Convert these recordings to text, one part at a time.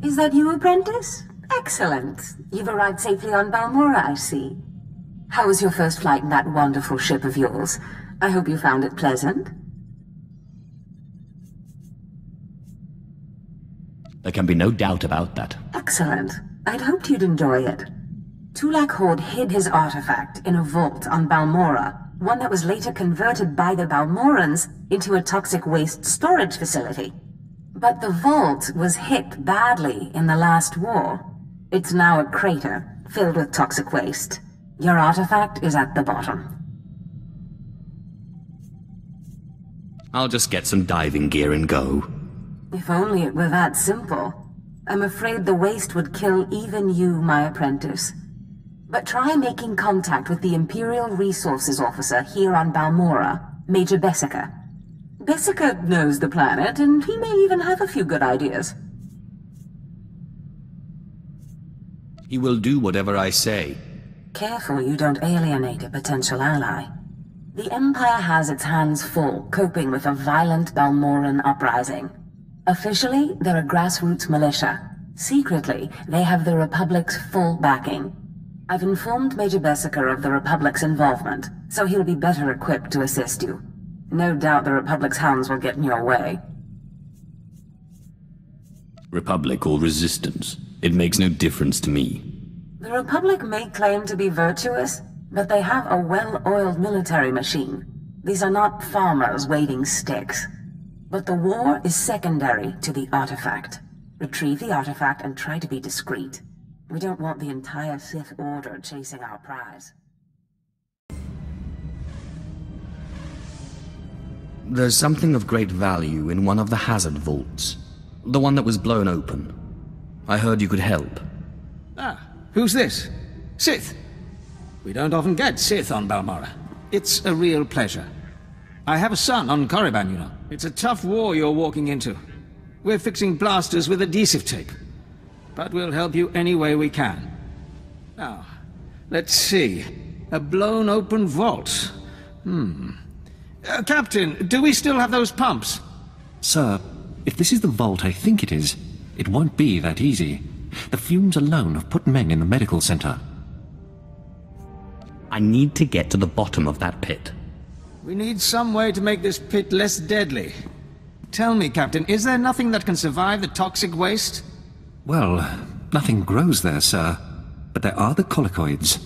Is that you, apprentice? Excellent. You've arrived safely on Balmora, I see. How was your first flight in that wonderful ship of yours? I hope you found it pleasant. There can be no doubt about that. Excellent. I'd hoped you'd enjoy it. Tulak Horde hid his artifact in a vault on Balmora, one that was later converted by the Balmorans into a toxic waste storage facility. But the vault was hit badly in the last war. It's now a crater, filled with toxic waste. Your artifact is at the bottom. I'll just get some diving gear and go. If only it were that simple. I'm afraid the waste would kill even you, my apprentice. But try making contact with the Imperial Resources Officer here on Balmora, Major Bessica. Bessica knows the planet, and he may even have a few good ideas. He will do whatever I say. Careful you don't alienate a potential ally. The Empire has its hands full coping with a violent Balmoran uprising. Officially, they're a grassroots militia. Secretly, they have the Republic's full backing. I've informed Major Bessica of the Republic's involvement, so he'll be better equipped to assist you. No doubt the Republic's hounds will get in your way. Republic or resistance, it makes no difference to me. The Republic may claim to be virtuous, but they have a well-oiled military machine. These are not farmers waving sticks. But the war is secondary to the artifact. Retrieve the artifact and try to be discreet. We don't want the entire Sith Order chasing our prize. There's something of great value in one of the hazard vaults. The one that was blown open. I heard you could help. Ah, who's this? Sith. We don't often get Sith on Balmora. It's a real pleasure. I have a son on Korriban, you know. It's a tough war you're walking into. We're fixing blasters with adhesive tape. But we'll help you any way we can. Now, let's see. A blown open vault. Captain, do we still have those pumps? Sir, if this is the vault I think it is, it won't be that easy. The fumes alone have put men in the medical center. I need to get to the bottom of that pit. We need some way to make this pit less deadly. Tell me, Captain, is there nothing that can survive the toxic waste? Well, nothing grows there, sir. But there are the colicoids.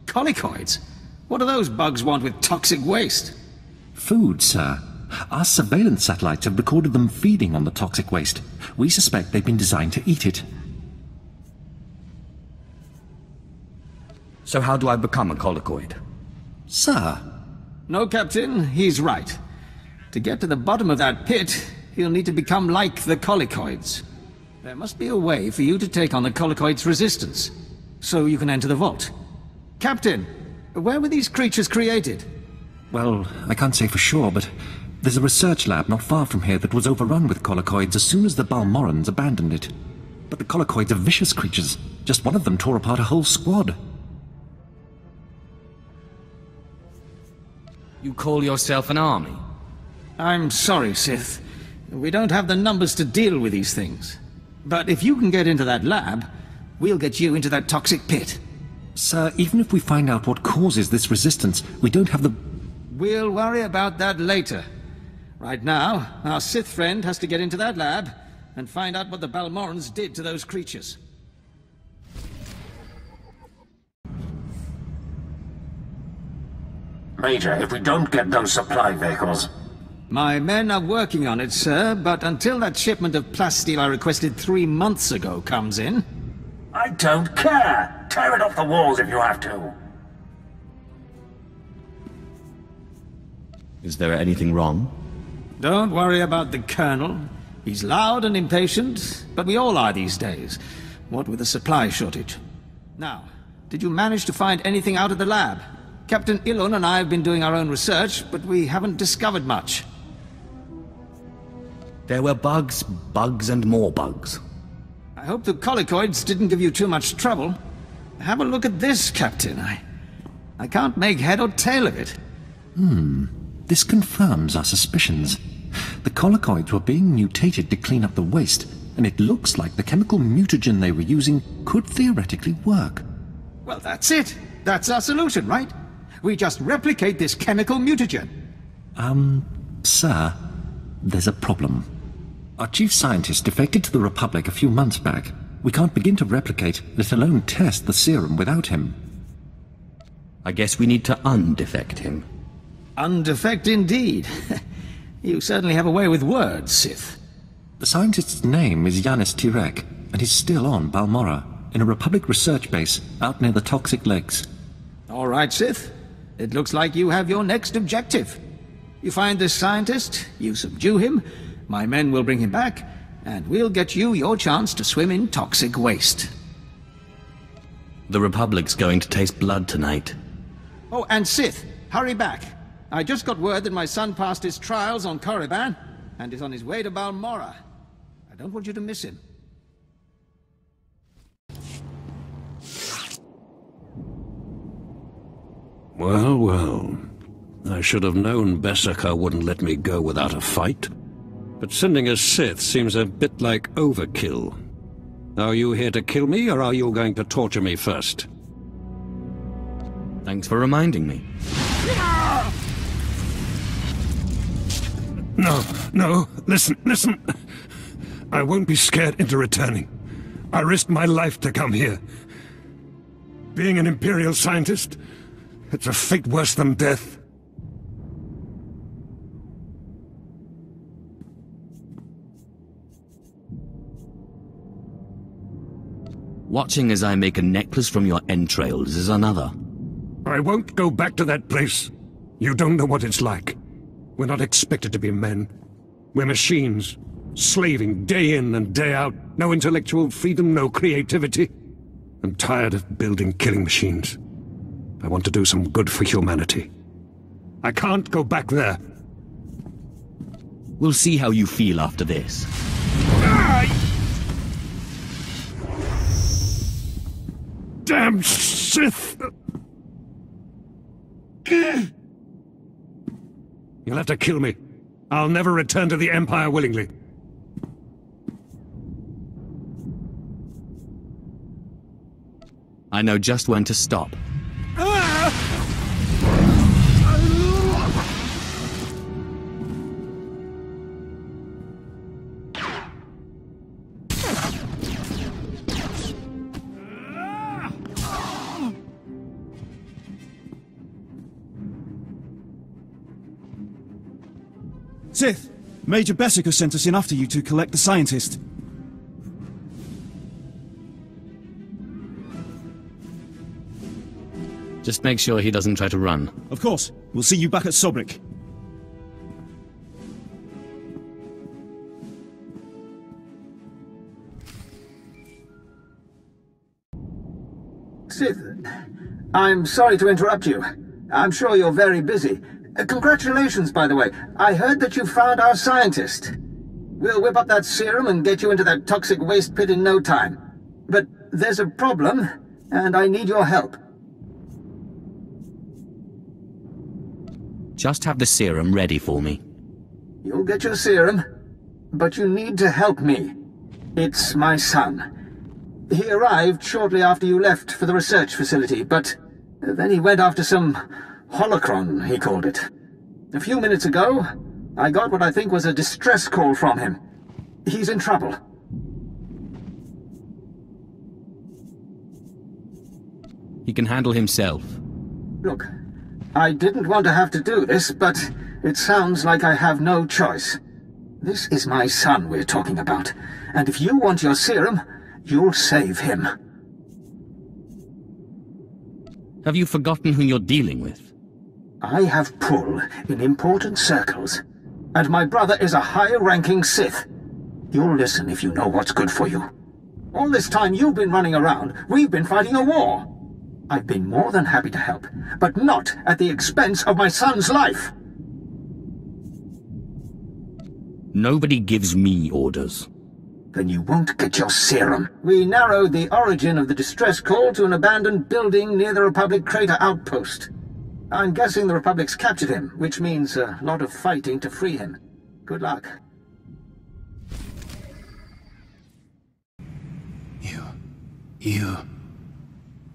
Colicoids? What do those bugs want with toxic waste? Food, sir. Our surveillance satellites have recorded them feeding on the toxic waste. We suspect they've been designed to eat it. So how do I become a colicoid? Sir? No, Captain, he's right. To get to the bottom of that pit, he'll need to become like the colicoids. There must be a way for you to take on the colicoids' resistance, so you can enter the vault. Captain, where were these creatures created? Well, I can't say for sure, but there's a research lab not far from here that was overrun with colicoids as soon as the Balmorans abandoned it. But the colicoids are vicious creatures. Just one of them tore apart a whole squad. You call yourself an army? I'm sorry, Sith. We don't have the numbers to deal with these things. But if you can get into that lab, we'll get you into that toxic pit. Sir, even if we find out what causes this resistance, we don't have the... We'll worry about that later. Right now, our Sith friend has to get into that lab and find out what the Balmorans did to those creatures. Major, if we don't get those supply vehicles... My men are working on it, sir, but until that shipment of plasteel I requested 3 months ago comes in... I don't care! Tear it off the walls if you have to! Is there anything wrong? Don't worry about the Colonel. He's loud and impatient, but we all are these days, what with the supply shortage. Now, did you manage to find anything out of the lab? Captain Ilun and I have been doing our own research, but we haven't discovered much. There were bugs, and more bugs. I hope the colicoids didn't give you too much trouble. Have a look at this, Captain. I can't make head or tail of it. This confirms our suspicions. The colicoids were being mutated to clean up the waste, and it looks like the chemical mutagen they were using could theoretically work. Well, that's it. That's our solution, right? We just replicate this chemical mutagen. Sir, there's a problem. Our chief scientist defected to the Republic a few months back. We can't begin to replicate, let alone test the serum without him. I guess we need to undefect him. Undefect indeed. You certainly have a way with words, Sith. The scientist's name is Yanis Tirek, and he's still on Balmorra, in a Republic research base out near the Toxic Lakes. All right, Sith. It looks like you have your next objective. You find this scientist, you subdue him, my men will bring him back, and we'll get you your chance to swim in toxic waste. The Republic's going to taste blood tonight. Oh, and Sith, hurry back. I just got word that my son passed his trials on Korriban, and is on his way to Balmorra. I don't want you to miss him. Well, well. I should have known Beskar wouldn't let me go without a fight. But sending a Sith seems a bit like overkill. Are you here to kill me, or are you going to torture me first? Thanks for reminding me. No, listen. I won't be scared into returning. I risked my life to come here. Being an Imperial scientist, it's a fate worse than death. Watching as I make a necklace from your entrails is another. I won't go back to that place. You don't know what it's like. We're not expected to be men. We're machines, slaving day in and day out. No intellectual freedom, no creativity. I'm tired of building killing machines. I want to do some good for humanity. I can't go back there. We'll see how you feel after this. Damn Sith! You'll have to kill me. I'll never return to the Empire willingly. I know just when to stop. Sith! Major Beskar sent us in after you to collect the scientist. Just make sure he doesn't try to run. Of course. We'll see you back at Sobrik. Sith, I'm sorry to interrupt you. I'm sure you're very busy. Congratulations, by the way. I heard that you found our scientist. We'll whip up that serum and get you into that toxic waste pit in no time. But there's a problem, and I need your help. Just have the serum ready for me. You'll get your serum, but you need to help me. It's my son. He arrived shortly after you left for the research facility, but then he went after some holocron, he called it. A few minutes ago, I got what I think was a distress call from him. He's in trouble. He can handle himself. Look, I didn't want to have to do this, but it sounds like I have no choice. This is my son we're talking about, and if you want your serum, you'll save him. Have you forgotten who you're dealing with? I have pull in important circles, and my brother is a high-ranking Sith. You'll listen if you know what's good for you. All this time you've been running around, we've been fighting a war. I've been more than happy to help, but not at the expense of my son's life. Nobody gives me orders. Then you won't get your serum. We narrowed the origin of the distress call to an abandoned building near the Republic crater outpost. I'm guessing the Republic's captured him, which means a lot of fighting to free him. Good luck.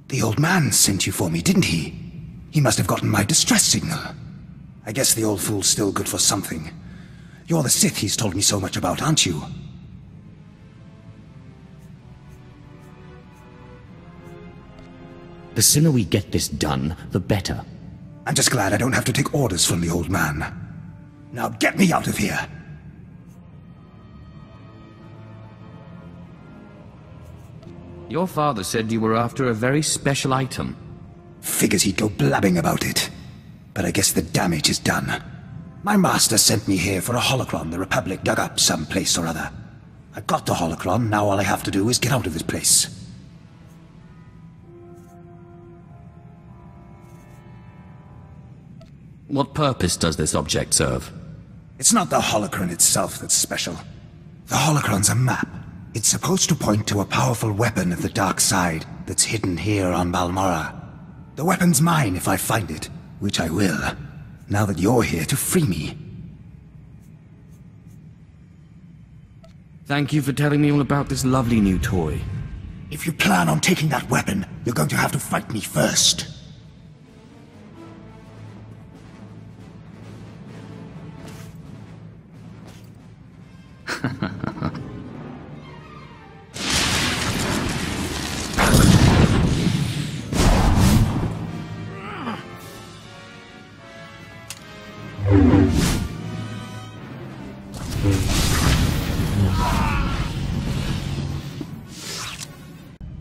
The old man sent you for me, didn't he? He must have gotten my distress signal. I guess the old fool's still good for something. You're the Sith he's told me so much about, aren't you? The sooner we get this done, the better. I'm just glad I don't have to take orders from the old man. Now get me out of here! Your father said you were after a very special item. Figures he'd go blabbing about it. But I guess the damage is done. My master sent me here for a holocron the Republic dug up someplace or other. I've got the holocron, now all I have to do is get out of this place. What purpose does this object serve? It's not the holocron itself that's special. The holocron's a map. It's supposed to point to a powerful weapon of the dark side that's hidden here on Balmorra. The weapon's mine if I find it, which I will, now that you're here to free me. Thank you for telling me all about this lovely new toy. If you plan on taking that weapon, you're going to have to fight me first.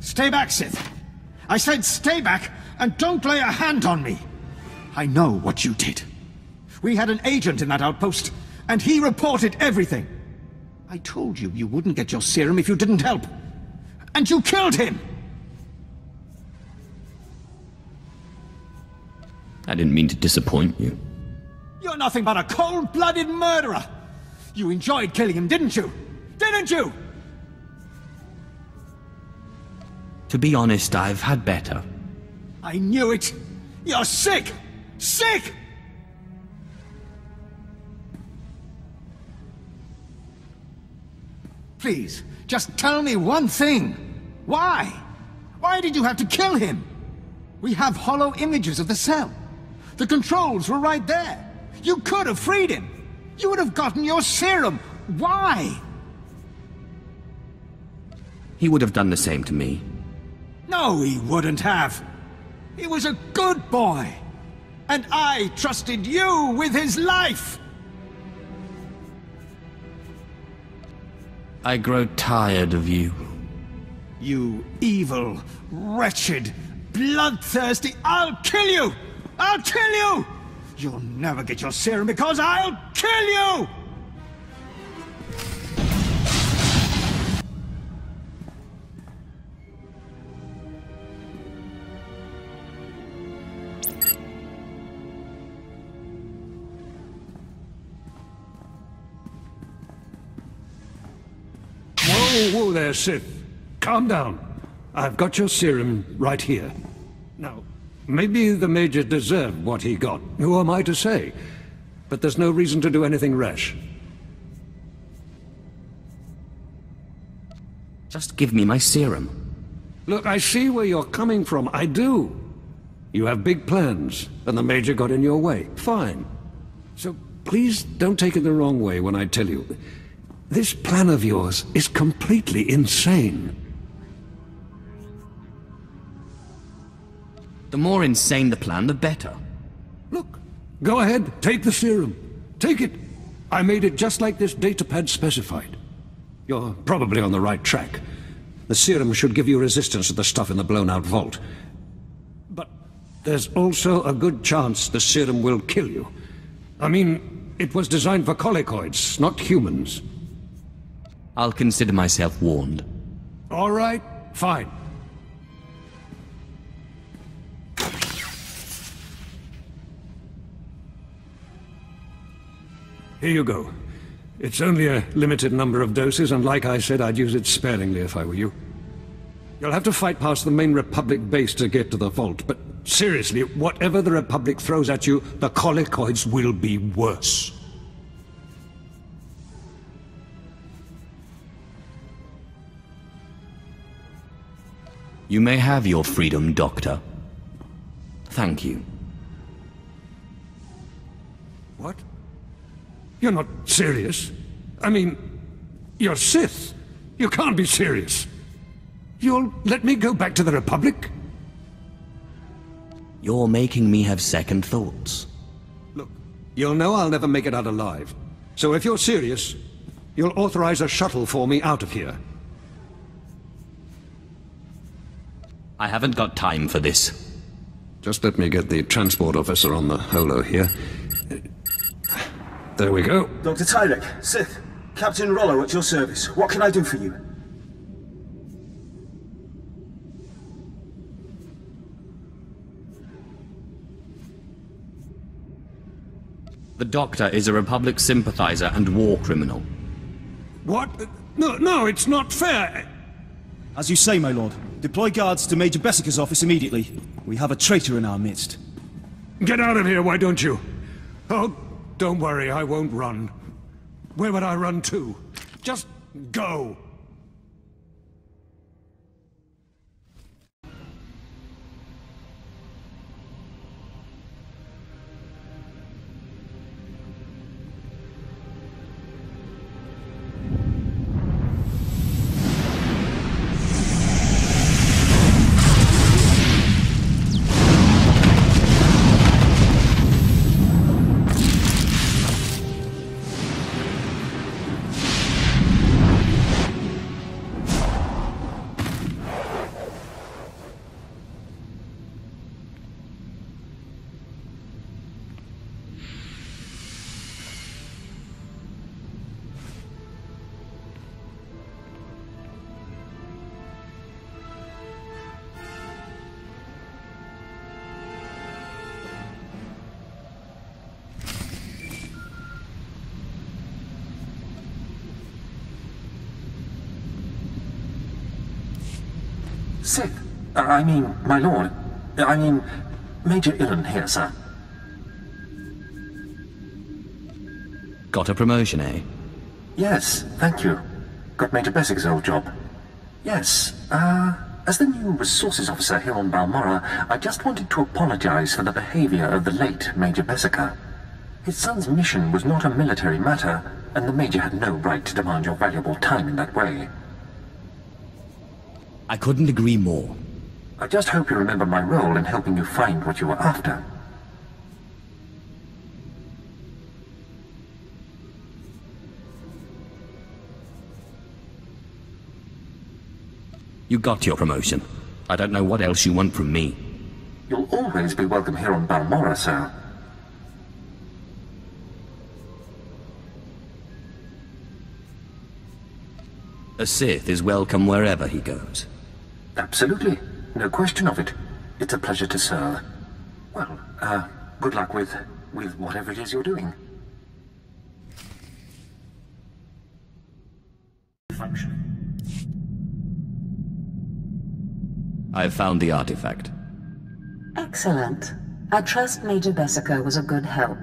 Stay back, Sith! I said stay back, and don't lay a hand on me! I know what you did. We had an agent in that outpost, and he reported everything. I told you you wouldn't get your serum if you didn't help. And you killed him! I didn't mean to disappoint you. You're nothing but a cold-blooded murderer! You enjoyed killing him, didn't you? Didn't you? To be honest, I've had better. I knew it! You're sick! Sick! Please, just tell me one thing. Why? Why did you have to kill him? We have hollow images of the cell. The controls were right there. You could have freed him. You would have gotten your serum. Why? He would have done the same to me. No, he wouldn't have. He was a good boy. And I trusted you with his life. I grow tired of you. You evil, wretched, bloodthirsty... I'll kill you! I'll kill you! You'll never get your serum because I'll kill you! Whoa there, Sith. Calm down. I've got your serum right here. Now, maybe the Major deserved what he got. Who am I to say? But there's no reason to do anything rash. Just give me my serum. Look, I see where you're coming from. I do. You have big plans, and the Major got in your way. Fine. So please don't take it the wrong way when I tell you. This plan of yours is completely insane. The more insane the plan, the better. Look, go ahead, take the serum. Take it. I made it just like this datapad specified. You're probably on the right track. The serum should give you resistance to the stuff in the blown-out vault. But there's also a good chance the serum will kill you. I mean, it was designed for colicoids, not humans. I'll consider myself warned. All right, fine. Here you go. It's only a limited number of doses, and like I said, I'd use it sparingly if I were you. You'll have to fight past the main Republic base to get to the vault, but seriously, whatever the Republic throws at you, the colicoids will be worse. You may have your freedom, Doctor. Thank you. What? You're not serious? I mean, you're Sith. You can't be serious. You'll let me go back to the Republic? You're making me have second thoughts. Look, you'll know I'll never make it out alive. So if you're serious, you'll authorize a shuttle for me out of here. I haven't got time for this. Just let me get the transport officer on the holo here. There we go. Dr. Tyrek, Sith, Captain Rollo at your service. What can I do for you? The Doctor is a Republic sympathizer and war criminal. What? No, it's not fair. As you say, my lord. Deploy guards to Major Bessica's office immediately. We have a traitor in our midst. Get out of here, why don't you? Oh, don't worry, I won't run. Where would I run to? Just go! Sith, I mean, my lord. I mean, Major Illen here, sir. Got a promotion, eh? Yes, thank you. Got Major Bessic's old job. Yes, as the new resources officer here on Balmorra, I just wanted to apologize for the behavior of the late Major Bessica. His son's mission was not a military matter, and the Major had no right to demand your valuable time in that way. I couldn't agree more. I just hope you remember my role in helping you find what you were after. You got your promotion. I don't know what else you want from me. You'll always be welcome here on Balmorra, sir. A Sith is welcome wherever he goes. Absolutely. No question of it. It's a pleasure to serve. Well, good luck with whatever it is you're doing. Function. I've found the artifact. Excellent. I trust Major Bessica was a good help.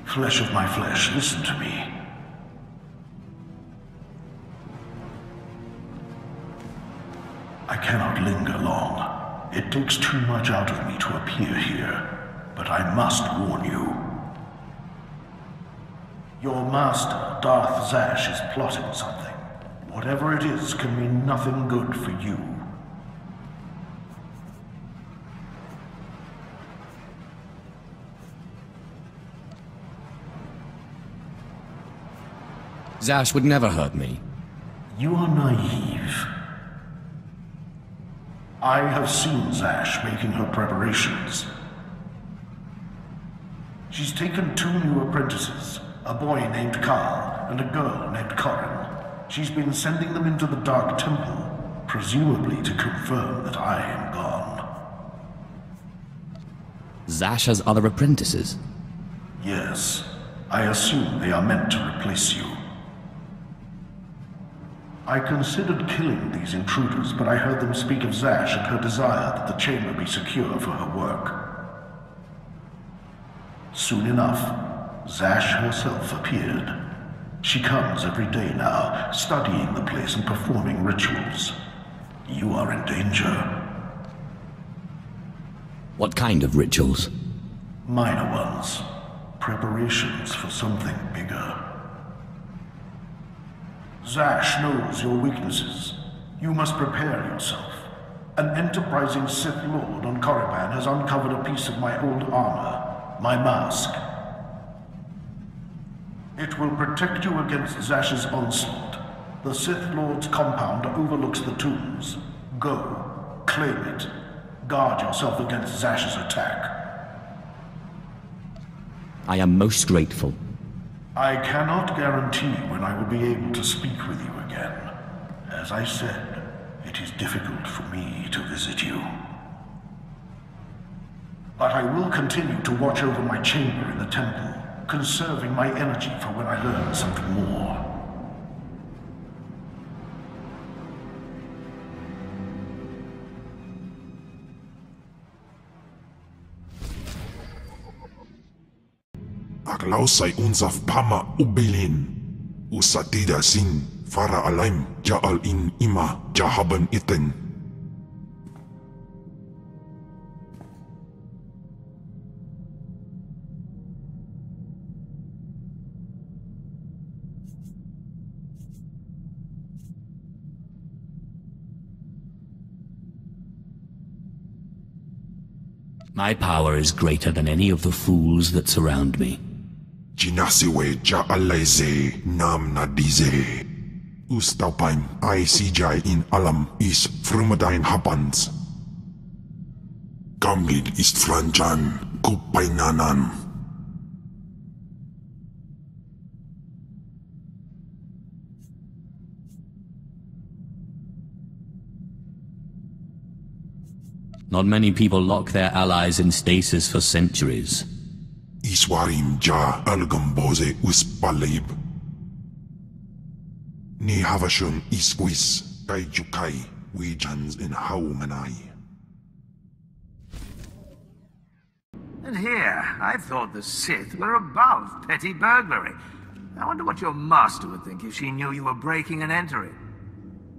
Flesh of my flesh, listen to me. I cannot linger long. It takes too much out of me to appear here, but I must warn you. Your master, Darth Zash, is plotting something. Whatever it is can mean nothing good for you. Zash would never hurt me. You are naive. I have seen Zash making her preparations. She's taken 2 new apprentices, a boy named Karl and a girl named Corin. She's been sending them into the Dark Temple, presumably to confirm that I am gone. Zash has other apprentices? Yes. I assume they are meant to replace you. I considered killing these intruders, but I heard them speak of Zash and her desire that the chamber be secure for her work. Soon enough, Zash herself appeared. She comes every day now, studying the place and performing rituals. You are in danger. What kind of rituals? Minor ones. Preparations for something bigger. Zash knows your weaknesses. You must prepare yourself. An enterprising Sith Lord on Korriban has uncovered a piece of my old armor, my mask. It will protect you against Zash's onslaught. The Sith Lord's compound overlooks the tombs. Go, claim it. Guard yourself against Zash's attack. I am most grateful. I cannot guarantee when I will be able to speak with you again. As I said, it is difficult for me to visit you. But I will continue to watch over my chamber in the temple, conserving my energy for when I learn something more. Aklausay unsaf pama ubilin. Usatida sin fara alaim jaal in ima jahaban iten. My power is greater than any of the fools that surround me. Jinasiwe ja alaize nam nadize. Ustaupaim I sijai in alam is frumadine hapans. Gamlid ist franjan kupainanan. Not many people lock their allies in stasis for centuries. Iswarim ja algamboze uspalib. Ni havashun isquis kaijukai wijans in haumanai. And here, I thought the Sith were above petty burglary. I wonder what your master would think if she knew you were breaking and entering.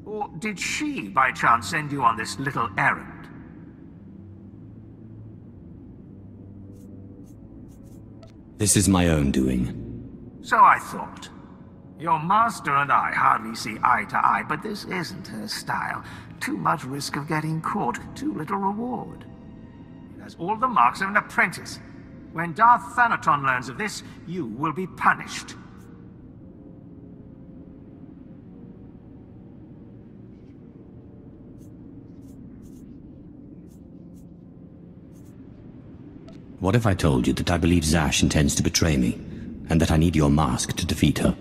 Or did she, by chance, send you on this little errand? This is my own doing. So I thought. Your master and I hardly see eye to eye, but this isn't her style. Too much risk of getting caught, too little reward. It has all the marks of an apprentice. When Darth Thanaton learns of this, you will be punished. What if I told you that I believe Zash intends to betray me, and that I need your mask to defeat her?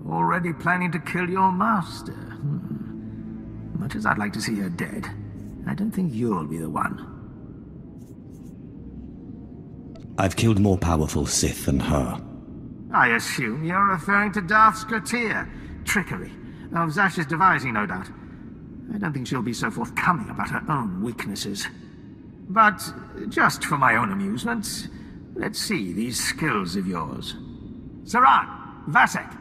Already planning to kill your master? Much as I'd like to see her dead, I don't think you'll be the one. I've killed more powerful Sith than her. I assume you're referring to Darth SWTOR. Trickery. Of Zash's devising, no doubt. I don't think she'll be so forthcoming about her own weaknesses. But, just for my own amusement, let's see these skills of yours. Saran, Vasek,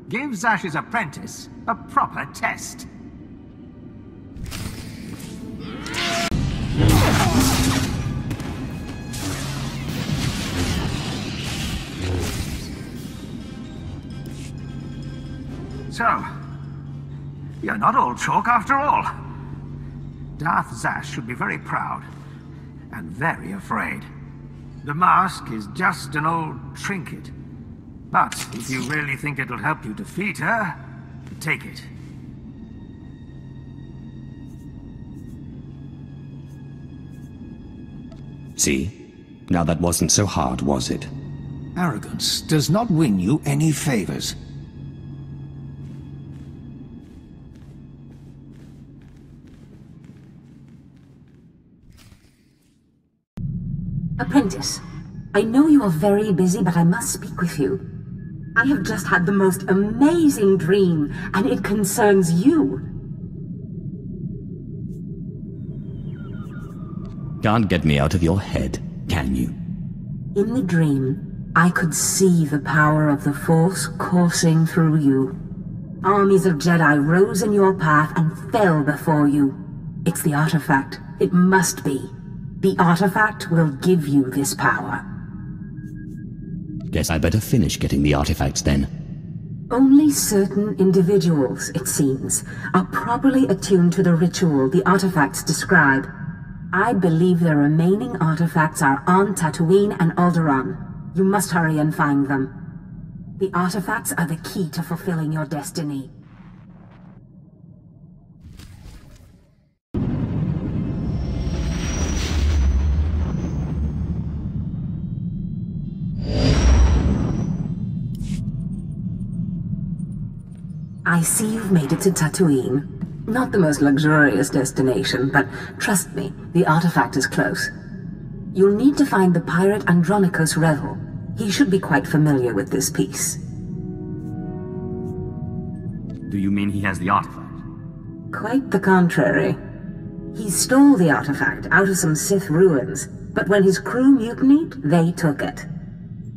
give Zash's apprentice a proper test. So, you're not all chalk after all. Darth Zash should be very proud. And very afraid. The mask is just an old trinket. But if you really think it'll help you defeat her, take it. See? Now that wasn't so hard, was it? Arrogance does not win you any favors. Apprentice, I know you are very busy, but I must speak with you. I have just had the most amazing dream, and it concerns you. Can't get me out of your head, can you? In the dream, I could see the power of the Force coursing through you. Armies of Jedi rose in your path and fell before you. It's the artifact. It must be. The artifact will give you this power. Guess I better finish getting the artifacts then. Only certain individuals, it seems, are properly attuned to the ritual the artifacts describe. I believe the remaining artifacts are on Tatooine and Alderaan. You must hurry and find them. The artifacts are the key to fulfilling your destiny. I see you've made it to Tatooine. Not the most luxurious destination, but trust me, the artifact is close. You'll need to find the pirate Andronicos Revel. He should be quite familiar with this piece. Do you mean he has the artifact? Quite the contrary. He stole the artifact out of some Sith ruins, but when his crew mutinied, they took it.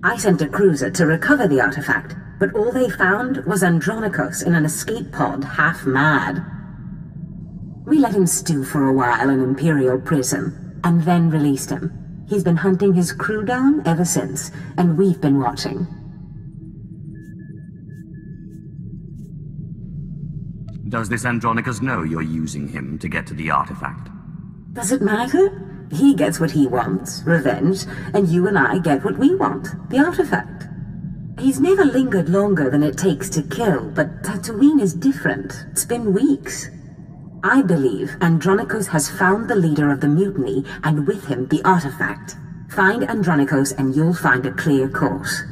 I sent a cruiser to recover the artifact, but all they found was Andronicos in an escape pod, half mad. We let him stew for a while in Imperial prison, and then released him. He's been hunting his crew down ever since, and we've been watching. Does this Andronicus know you're using him to get to the artifact? Does it matter? He gets what he wants, revenge, and you and I get what we want, the artifact. He's never lingered longer than it takes to kill, but Tatooine is different. It's been weeks. I believe Andronicos has found the leader of the mutiny, and with him the artifact. Find Andronicos and you'll find a clear course.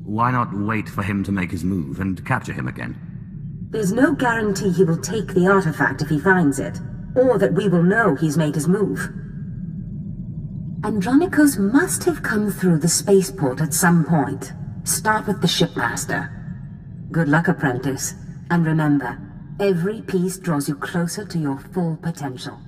Why not wait for him to make his move and capture him again? There's no guarantee he will take the artifact if he finds it, or that we will know he's made his move. Andronicos must have come through the spaceport at some point. Start with the shipmaster. Good luck, apprentice. And remember, every piece draws you closer to your full potential.